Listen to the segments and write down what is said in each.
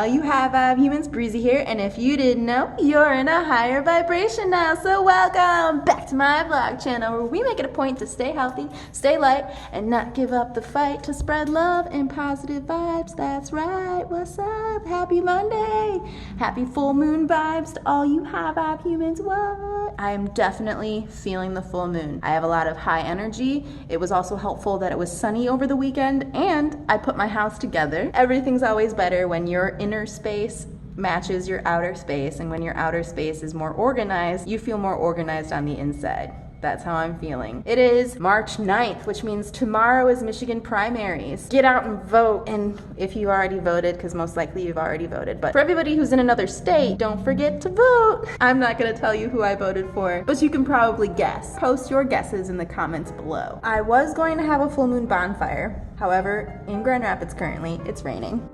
you high vibe humans, Breezy here, and if you didn't know, you're in a higher vibration now, so welcome back to my vlog channel where we make it a point to stay healthy, stay light, and not give up the fight to spread love and positive vibes. That's right, what's up? Happy Monday! Happy full moon vibes to all you high vibe humans, what? I am definitely feeling the full moon. I have a lot of high energy. It was also helpful that it was sunny over the weekend, and I put my house together. Everything's always better when your inner space matches your outer space, and when your outer space is more organized, you feel more organized on the inside. That's how I'm feeling. It is March 9th, which means tomorrow is Michigan primaries. Get out and vote, and if you already voted, because most likely you've already voted, but for everybody who's in another state, don't forget to vote. I'm not gonna tell you who I voted for, but you can probably guess. Post your guesses in the comments below. I was going to have a full moon bonfire. However, in Grand Rapids currently, it's raining.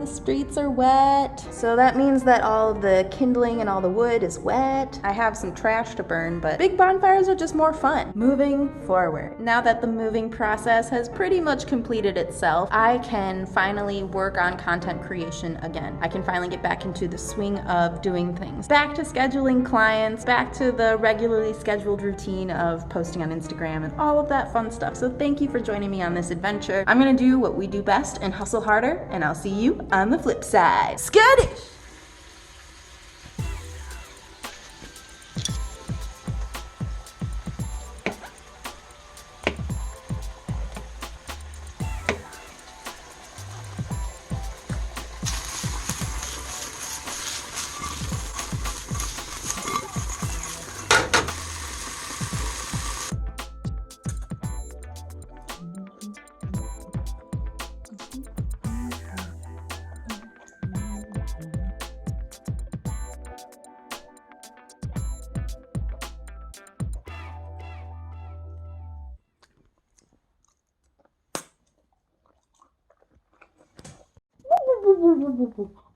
The streets are wet, so that means that all of the kindling and all the wood is wet. I have some trash to burn, but big bonfires are just more fun. Moving forward. Now that the moving process has pretty much completed itself, I can finally work on content creation again. I can finally get back into the swing of doing things. Back to scheduling clients, back to the regularly scheduled routine of posting on Instagram and all of that fun stuff. So thank you for joining me on this adventure. I'm gonna do what we do best and hustle harder, and I'll see you on the flip side. Skittish!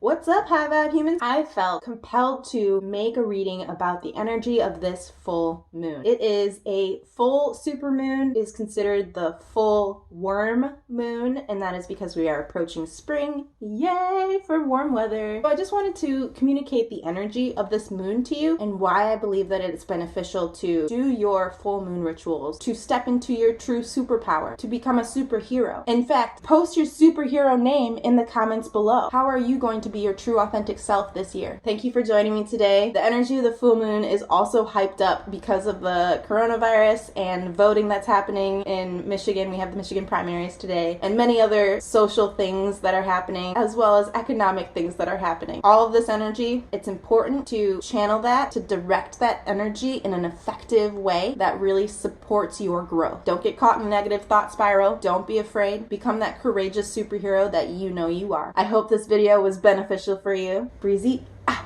What's up, high vibe humans? I felt compelled to make a reading about the energy of this full moon. It is a full super moon. It is considered the full worm moon, and that is because we are approaching spring. Yay for warm weather. So I just wanted to communicate the energy of this moon to you and why I believe that it's beneficial to do your full moon rituals, to step into your true superpower, to become a superhero. In fact, post your superhero name in the comments below. How are you going to be your true authentic self this year? Thank you for joining me today. The energy of the full moon is also hyped up because of the coronavirus and voting that's happening in Michigan. We have the Michigan primaries today and many other social things that are happening, as well as economic things that are happening. All of this energy, it's important to channel that, to direct that energy in an effective way that really supports your growth. Don't get caught in a negative thought spiral. Don't be afraid. Become that courageous superhero that you know you are. I hope this video was beneficial for you. Breezy out.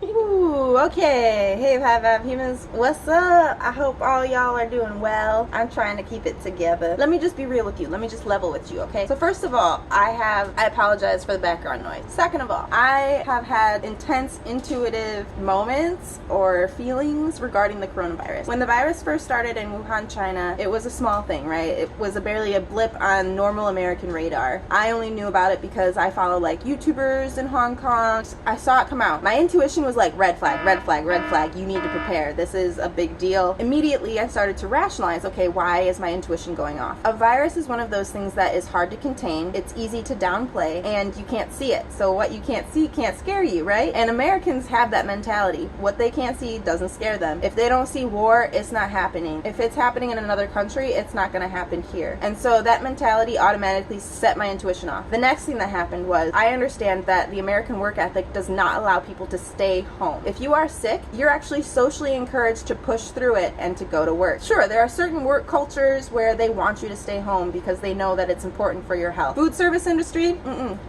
Ooh, okay. Hey, high vibe humans, what's up? I hope all y'all are doing well. I'm trying to keep it together. Let me just be real with you. Let me just level with you, okay? So first of all, I apologize for the background noise. Second of all, I have had intense intuitive moments or feelings regarding the coronavirus. When the virus first started in Wuhan, China, it was a small thing, right? It was barely a blip on normal American radar. I only knew about it because I follow like YouTubers in Hong Kong. I saw it come out. My intuition was like, red flag, red flag, red flag, you need to prepare. This is a big deal. Immediately, I started to rationalize, okay, why is my intuition going off? A virus is one of those things that is hard to contain. It's easy to downplay, and you can't see it. So what you can't see can't scare you, right? And Americans have that mentality. What they can't see doesn't scare them. If they don't see war, it's not happening. If it's happening in another country, it's not gonna happen here. And so that mentality automatically set my intuition off. The next thing that happened was, I understand that the American work ethic does not allow people to stay home. If you are sick, you're actually socially encouraged to push through it and to go to work. Sure, there are certain work cultures where they want you to stay home because they know that it's important for your health. Food service industry,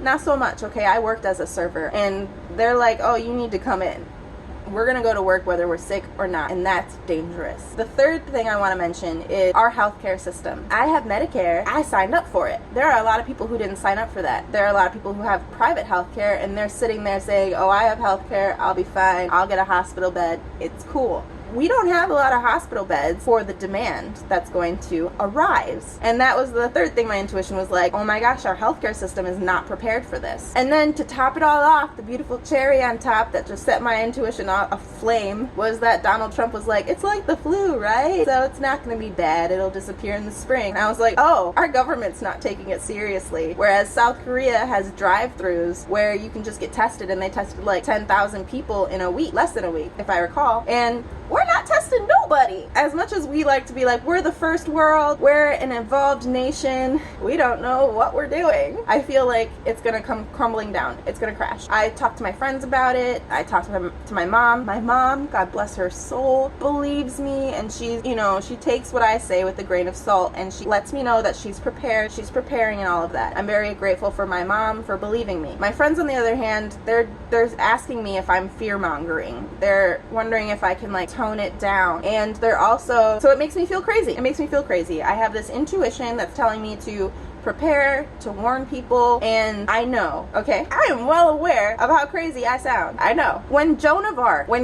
not so much, okay? I worked as a server, and they're like, oh, you need to come in. We're gonna go to work whether we're sick or not, and that's dangerous. The third thing I want to mention is our healthcare system. I have Medicare. I signed up for it. There are a lot of people who didn't sign up for that. There are a lot of people who have private healthcare, and they're sitting there saying, oh, I have healthcare, I'll be fine, I'll get a hospital bed, it's cool. we don't have a lot of hospital beds for the demand that's going to arise. And that was the third thing my intuition was like, oh my gosh, our healthcare system is not prepared for this. And then to top it all off, the beautiful cherry on top that just set my intuition aflame was that Donald Trump was like, it's like the flu, right? So it's not going to be bad. It'll disappear in the spring. And I was like, oh, our government's not taking it seriously. Whereas South Korea has drive-thrus where you can just get tested, and they tested like 10,000 people in a week, less than a week, if I recall. And we're not testing nobody. As much as we like to be like, we're the first world, we're an evolved nation, we don't know what we're doing. I feel like it's gonna come crumbling down. It's gonna crash. I talked to my friends about it. I talked to my mom. My mom, God bless her soul, believes me, and she's, you know, she takes what I say with a grain of salt, and she lets me know that she's prepared, she's preparing, and all of that. I'm very grateful for my mom for believing me. My friends, on the other hand, they're asking me if I'm fear-mongering. They're wondering if I can like tone it down, and they're also, so it makes me feel crazy. It makes me feel crazy. I have this intuition that's telling me to prepare, to warn people, and I know, okay? I am well aware of how crazy I sound. I know. When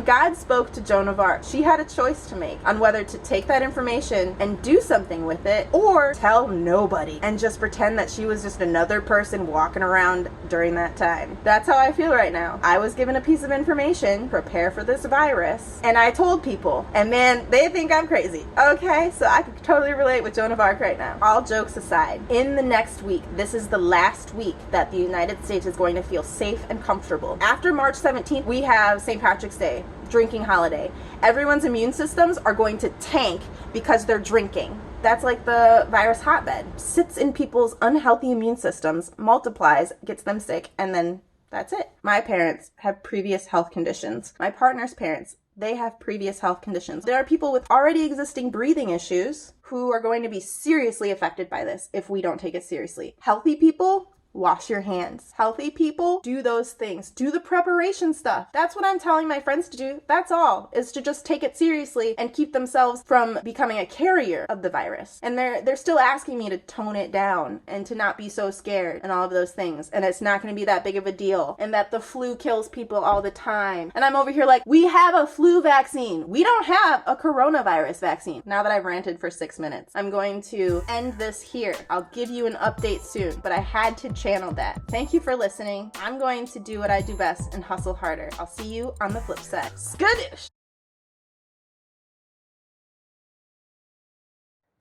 God spoke to Joan of Arc, she had a choice to make on whether to take that information and do something with it, or tell nobody and just pretend that she was just another person walking around during that time. That's how I feel right now. I was given a piece of information, prepare for this virus, and I told people, and man, they think I'm crazy. Okay? So I can totally relate with Joan of Arc right now. All jokes aside, in the next week, this is the last week that the United States is going to feel safe and comfortable. After March 17th, we have St. Patrick's Day, drinking holiday. Everyone's immune systems are going to tank because they're drinking. That's like the virus hotbed. Sits in people's unhealthy immune systems, multiplies, gets them sick, and then that's it. My parents have previous health conditions. My partner's parents, they have previous health conditions. There are people with already existing breathing issues who are going to be seriously affected by this if we don't take it seriously. Healthy people, wash your hands. Healthy people, do those things. Do the preparation stuff. That's what I'm telling my friends to do. That's all, is to just take it seriously and keep themselves from becoming a carrier of the virus. And they're still asking me to tone it down and to not be so scared and all of those things. And it's not going to be that big of a deal. And that the flu kills people all the time. And I'm over here like, we have a flu vaccine. We don't have a coronavirus vaccine. Now that I've ranted for 6 minutes, I'm going to end this here. I'll give you an update soon, but I had to channel that. Thank you for listening. I'm going to do what I do best and hustle harder. I'll see you on the flip side. Skadoosh!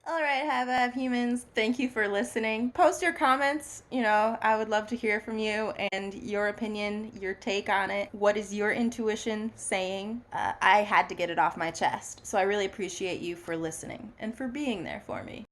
Alright, High Vibe humans, thank you for listening. Post your comments, you know, I would love to hear from you and your opinion, your take on it. What is your intuition saying? I had to get it off my chest, so I really appreciate you for listening and for being there for me.